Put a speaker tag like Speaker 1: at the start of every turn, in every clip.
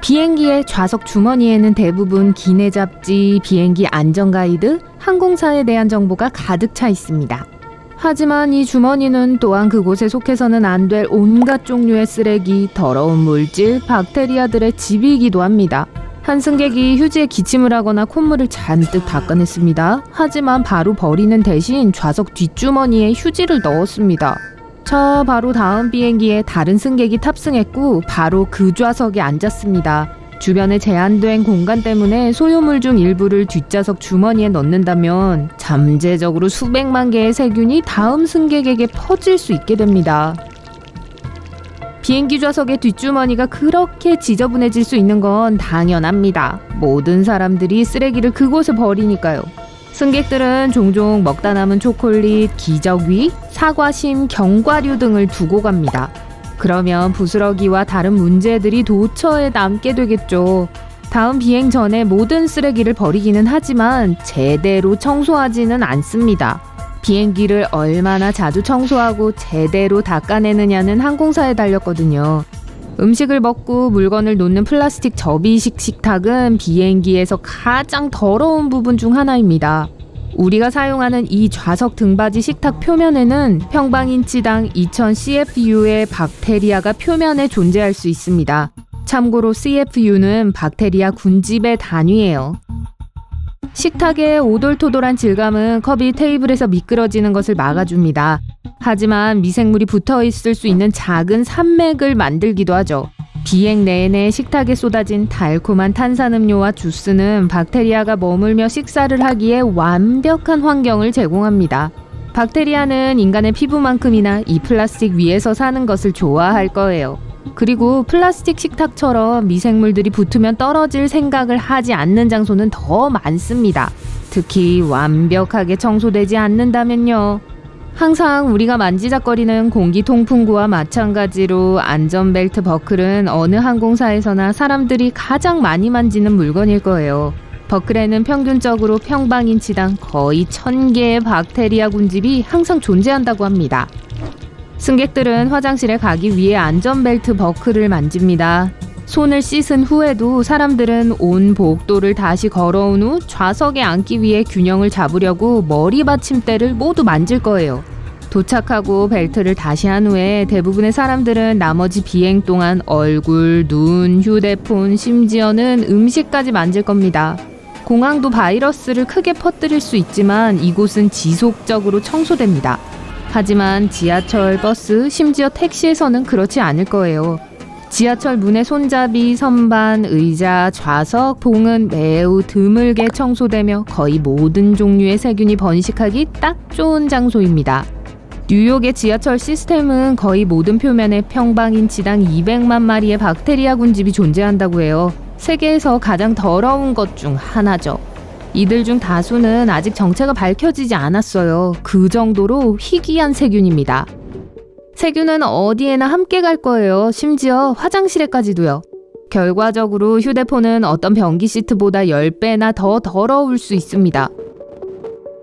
Speaker 1: 비행기의 좌석 주머니에는 대부분 기내 잡지, 비행기 안전 가이드, 항공사에 대한 정보가 가득 차 있습니다. 하지만 이 주머니는 또한 그곳에 속해서는 안 될 온갖 종류의 쓰레기, 더러운 물질, 박테리아들의 집이기도 합니다. 한 승객이 휴지에 기침을 하거나 콧물을 잔뜩 닦아냈습니다. 하지만 바로 버리는 대신 좌석 뒷주머니에 휴지를 넣었습니다. 자, 바로 다음 비행기에 다른 승객이 탑승했고 바로 그 좌석에 앉았습니다. 주변에 제한된 공간 때문에 소유물 중 일부를 뒷좌석 주머니에 넣는다면 잠재적으로 수백만 개의 세균이 다음 승객에게 퍼질 수 있게 됩니다. 비행기 좌석의 뒷주머니가 그렇게 지저분해질 수 있는 건 당연합니다. 모든 사람들이 쓰레기를 그곳에 버리니까요. 승객들은 종종 먹다 남은 초콜릿, 기저귀, 사과심, 견과류 등을 두고 갑니다. 그러면 부스러기와 다른 문제들이 도처에 남게 되겠죠. 다음 비행 전에 모든 쓰레기를 버리기는 하지만 제대로 청소하지는 않습니다. 비행기를 얼마나 자주 청소하고 제대로 닦아내느냐는 항공사에 달렸거든요. 음식을 먹고 물건을 놓는 플라스틱 접이식 식탁은 비행기에서 가장 더러운 부분 중 하나입니다. 우리가 사용하는 이 좌석 등받이 식탁 표면에는 평방인치당 2000 CFU의 박테리아가 표면에 존재할 수 있습니다. 참고로 CFU는 박테리아 군집의 단위예요. 식탁의 오돌토돌한 질감은 컵이 테이블에서 미끄러지는 것을 막아줍니다. 하지만 미생물이 붙어있을 수 있는 작은 산맥을 만들기도 하죠. 비행 내내 식탁에 쏟아진 달콤한 탄산음료와 주스는 박테리아가 머물며 식사를 하기에 완벽한 환경을 제공합니다. 박테리아는 인간의 피부만큼이나 이 플라스틱 위에서 사는 것을 좋아할 거예요. 그리고 플라스틱 식탁처럼 미생물들이 붙으면 떨어질 생각을 하지 않는 장소는 더 많습니다. 특히 완벽하게 청소되지 않는다면요. 항상 우리가 만지작거리는 공기 통풍구와 마찬가지로 안전벨트 버클은 어느 항공사에서나 사람들이 가장 많이 만지는 물건일 거예요. 버클에는 평균적으로 평방인치당 거의 1000개의 박테리아 군집이 항상 존재한다고 합니다. 승객들은 화장실에 가기 위해 안전벨트 버클을 만집니다. 손을 씻은 후에도 사람들은 온 복도를 다시 걸어온 후 좌석에 앉기 위해 균형을 잡으려고 머리 받침대를 모두 만질 거예요. 도착하고 벨트를 다시 한 후에 대부분의 사람들은 나머지 비행 동안 얼굴, 눈, 휴대폰, 심지어는 음식까지 만질 겁니다. 공항도 바이러스를 크게 퍼뜨릴 수 있지만 이곳은 지속적으로 청소됩니다. 하지만 지하철, 버스, 심지어 택시에서는 그렇지 않을 거예요. 지하철 문의 손잡이, 선반, 의자, 좌석, 봉은 매우 드물게 청소되며 거의 모든 종류의 세균이 번식하기 딱 좋은 장소입니다. 뉴욕의 지하철 시스템은 거의 모든 표면에 평방인치당 200만 마리의 박테리아 군집이 존재한다고 해요. 세계에서 가장 더러운 것 중 하나죠. 이들 중 다수는 아직 정체가 밝혀지지 않았어요. 그 정도로 희귀한 세균입니다. 세균은 어디에나 함께 갈 거예요. 심지어 화장실에까지도요. 결과적으로 휴대폰은 어떤 변기 시트보다 10배나 더 더러울 수 있습니다.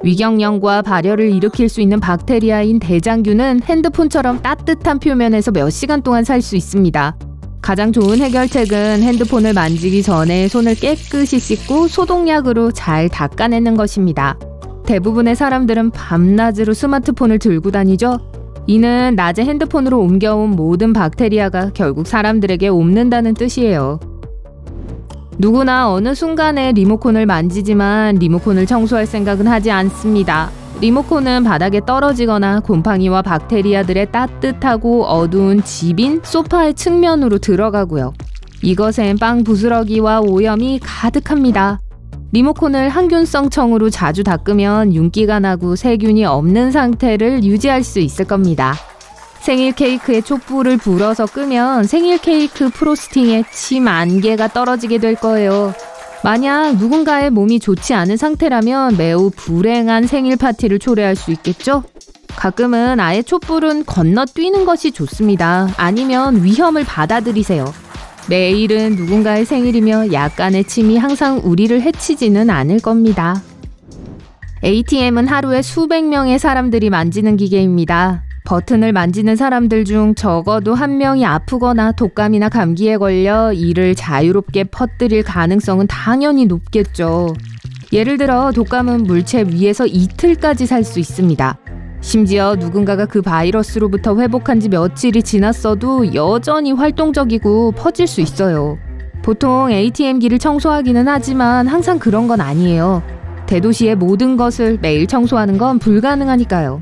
Speaker 1: 위경련과 발열을 일으킬 수 있는 박테리아인 대장균은 핸드폰처럼 따뜻한 표면에서 몇 시간 동안 살 수 있습니다. 가장 좋은 해결책은 핸드폰을 만지기 전에 손을 깨끗이 씻고 소독약으로 잘 닦아내는 것입니다. 대부분의 사람들은 밤낮으로 스마트폰을 들고 다니죠. 이는 낮에 핸드폰으로 옮겨온 모든 박테리아가 결국 사람들에게 옮는다는 뜻이에요. 누구나 어느 순간에 리모컨을 만지지만 리모컨을 청소할 생각은 하지 않습니다. 리모컨은 바닥에 떨어지거나 곰팡이와 박테리아들의 따뜻하고 어두운 집인 소파의 측면으로 들어가고요. 이것엔 빵 부스러기와 오염이 가득합니다. 리모컨을 항균성 청으로 자주 닦으면 윤기가 나고 세균이 없는 상태를 유지할 수 있을 겁니다. 생일 케이크에 촛불을 불어서 끄면 생일 케이크 프로스팅에 침 안개가 떨어지게 될 거예요. 만약 누군가의 몸이 좋지 않은 상태라면 매우 불행한 생일 파티를 초래할 수 있겠죠? 가끔은 아예 촛불은 건너뛰는 것이 좋습니다. 아니면 위험을 받아들이세요. 내일은 누군가의 생일이며 약간의 침이 항상 우리를 해치지는 않을 겁니다. ATM은 하루에 수백 명의 사람들이 만지는 기계입니다. 버튼을 만지는 사람들 중 적어도 한 명이 아프거나 독감이나 감기에 걸려 이를 자유롭게 퍼뜨릴 가능성은 당연히 높겠죠. 예를 들어 독감은 물체 위에서 이틀까지 살 수 있습니다. 심지어 누군가가 그 바이러스로부터 회복한 지 며칠이 지났어도 여전히 활동적이고 퍼질 수 있어요. 보통 ATM기를 청소하기는 하지만 항상 그런 건 아니에요. 대도시의 모든 것을 매일 청소하는 건 불가능하니까요.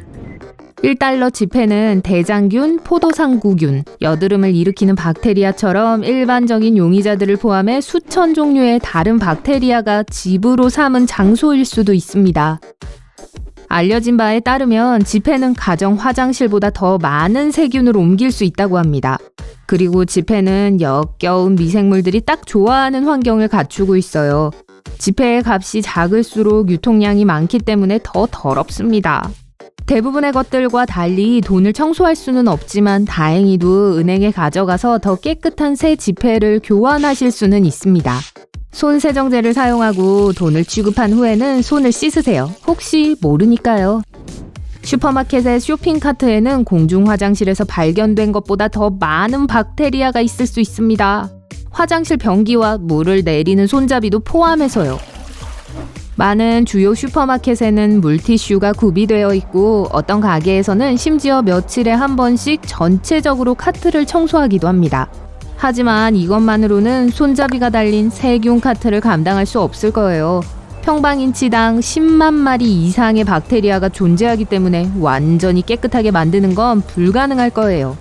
Speaker 1: 1달러 지폐는 대장균, 포도상구균, 여드름을 일으키는 박테리아처럼 일반적인 용의자들을 포함해 수천 종류의 다른 박테리아가 집으로 삼은 장소일 수도 있습니다. 알려진 바에 따르면 지폐는 가정 화장실보다 더 많은 세균을 옮길 수 있다고 합니다. 그리고 지폐는 역겨운 미생물들이 딱 좋아하는 환경을 갖추고 있어요. 지폐의 값이 작을수록 유통량이 많기 때문에 더 더럽습니다. 대부분의 것들과 달리 돈을 청소할 수는 없지만 다행히도 은행에 가져가서 더 깨끗한 새 지폐를 교환하실 수는 있습니다. 손 세정제를 사용하고 돈을 취급한 후에는 손을 씻으세요. 혹시 모르니까요. 슈퍼마켓의 쇼핑카트에는 공중 화장실에서 발견된 것보다 더 많은 박테리아가 있을 수 있습니다. 화장실 변기와 물을 내리는 손잡이도 포함해서요. 많은 주요 슈퍼마켓에는 물티슈가 구비되어 있고 어떤 가게에서는 심지어 며칠에 한 번씩 전체적으로 카트를 청소하기도 합니다. 하지만 이것만으로는 손잡이가 달린 세균 카트를 감당할 수 없을 거예요. 평방인치당 10만 마리 이상의 박테리아가 존재하기 때문에 완전히 깨끗하게 만드는 건 불가능할 거예요.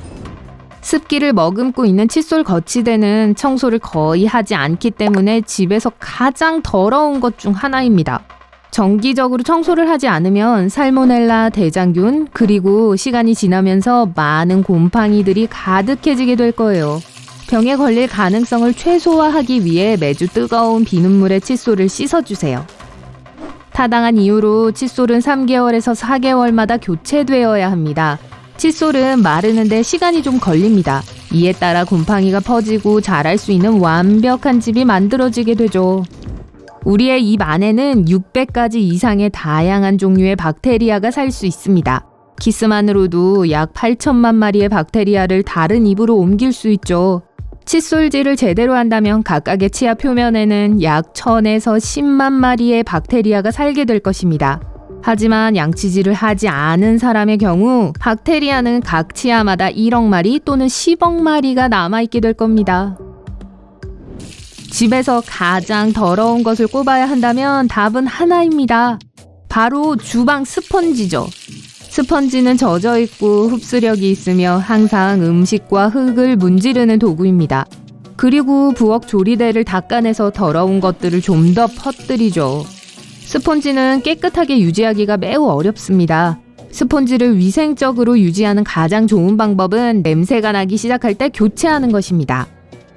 Speaker 1: 습기를 머금고 있는 칫솔 거치대는 청소를 거의 하지 않기 때문에 집에서 가장 더러운 것 중 하나입니다. 정기적으로 청소를 하지 않으면 살모넬라, 대장균, 그리고 시간이 지나면서 많은 곰팡이들이 가득해지게 될 거예요. 병에 걸릴 가능성을 최소화하기 위해 매주 뜨거운 비눗물에 칫솔을 씻어주세요. 타당한 이유로 칫솔은 3개월에서 4개월마다 교체되어야 합니다. 칫솔은 마르는데 시간이 좀 걸립니다. 이에 따라 곰팡이가 퍼지고 자랄 수 있는 완벽한 집이 만들어지게 되죠. 우리의 입 안에는 600가지 이상의 다양한 종류의 박테리아가 살 수 있습니다. 키스만으로도 약 8천만 마리의 박테리아를 다른 입으로 옮길 수 있죠. 칫솔질을 제대로 한다면 각각의 치아 표면에는 약 1000에서 10만 마리의 박테리아가 살게 될 것입니다. 하지만 양치질을 하지 않은 사람의 경우 박테리아는 각 치아마다 1억 마리 또는 10억 마리가 남아있게 될 겁니다. 집에서 가장 더러운 것을 꼽아야 한다면 답은 하나입니다. 바로 주방 스펀지죠. 스펀지는 젖어있고 흡수력이 있으며 항상 음식과 흙을 문지르는 도구입니다. 그리고 부엌 조리대를 닦아내서 더러운 것들을 좀 더 퍼뜨리죠. 스펀지는 깨끗하게 유지하기가 매우 어렵습니다. 스펀지를 위생적으로 유지하는 가장 좋은 방법은 냄새가 나기 시작할 때 교체하는 것입니다.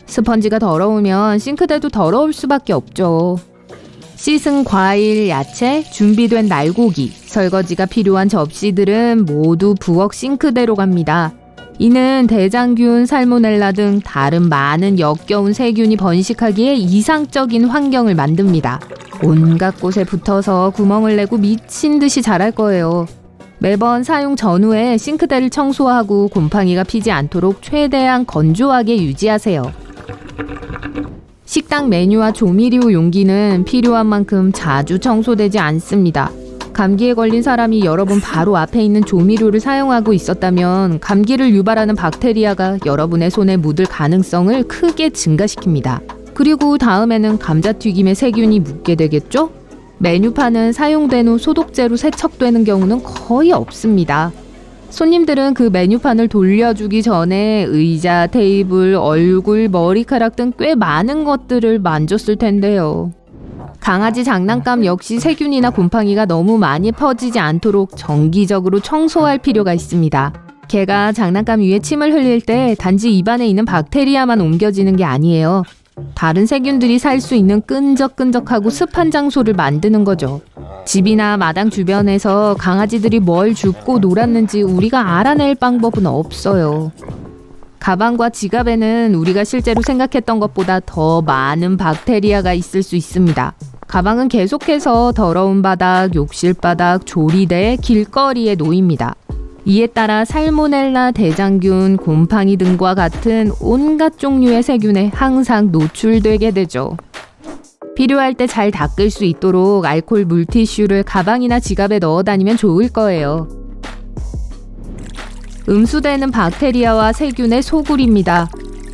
Speaker 1: 스펀지가 더러우면 싱크대도 더러울 수밖에 없죠. 씻은 과일, 야채, 준비된 날고기, 설거지가 필요한 접시들은 모두 부엌 싱크대로 갑니다. 이는 대장균, 살모넬라 등 다른 많은 역겨운 세균이 번식하기에 이상적인 환경을 만듭니다. 온갖 곳에 붙어서 구멍을 내고 미친 듯이 자랄 거예요. 매번 사용 전후에 싱크대를 청소하고 곰팡이가 피지 않도록 최대한 건조하게 유지하세요. 식당 메뉴와 조미료 용기는 필요한 만큼 자주 청소되지 않습니다. 감기에 걸린 사람이 여러 번 바로 앞에 있는 조미료를 사용하고 있었다면 감기를 유발하는 박테리아가 여러분의 손에 묻을 가능성을 크게 증가시킵니다. 그리고 다음에는 감자튀김에 세균이 묻게 되겠죠? 메뉴판은 사용된 후 소독제로 세척되는 경우는 거의 없습니다. 손님들은 그 메뉴판을 돌려주기 전에 의자, 테이블, 얼굴, 머리카락 등 꽤 많은 것들을 만졌을 텐데요. 강아지 장난감 역시 세균이나 곰팡이가 너무 많이 퍼지지 않도록 정기적으로 청소할 필요가 있습니다. 개가 장난감 위에 침을 흘릴 때 단지 입안에 있는 박테리아만 옮겨지는 게 아니에요. 다른 세균들이 살 수 있는 끈적끈적하고 습한 장소를 만드는 거죠. 집이나 마당 주변에서 강아지들이 뭘 줍고 놀았는지 우리가 알아낼 방법은 없어요. 가방과 지갑에는 우리가 실제로 생각했던 것보다 더 많은 박테리아가 있을 수 있습니다. 가방은 계속해서 더러운 바닥, 욕실 바닥, 조리대, 길거리에 놓입니다. 이에 따라 살모넬라, 대장균, 곰팡이 등과 같은 온갖 종류의 세균에 항상 노출되게 되죠. 필요할 때 잘 닦을 수 있도록 알코올 물티슈를 가방이나 지갑에 넣어 다니면 좋을 거예요. 음수되는 박테리아와 세균의 소굴입니다.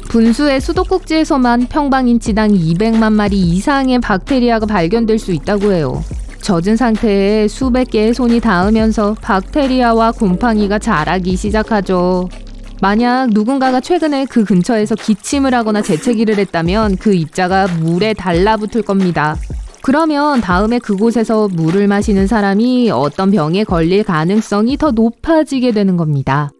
Speaker 1: 분수의 수도꼭지에서만 평방인치당 200만 마리 이상의 박테리아가 발견될 수 있다고 해요. 젖은 상태에 수백 개의 손이 닿으면서 박테리아와 곰팡이가 자라기 시작하죠. 만약 누군가가 최근에 그 근처에서 기침을 하거나 재채기를 했다면 그 입자가 물에 달라붙을 겁니다. 그러면 다음에 그곳에서 물을 마시는 사람이 어떤 병에 걸릴 가능성이 더 높아지게 되는 겁니다.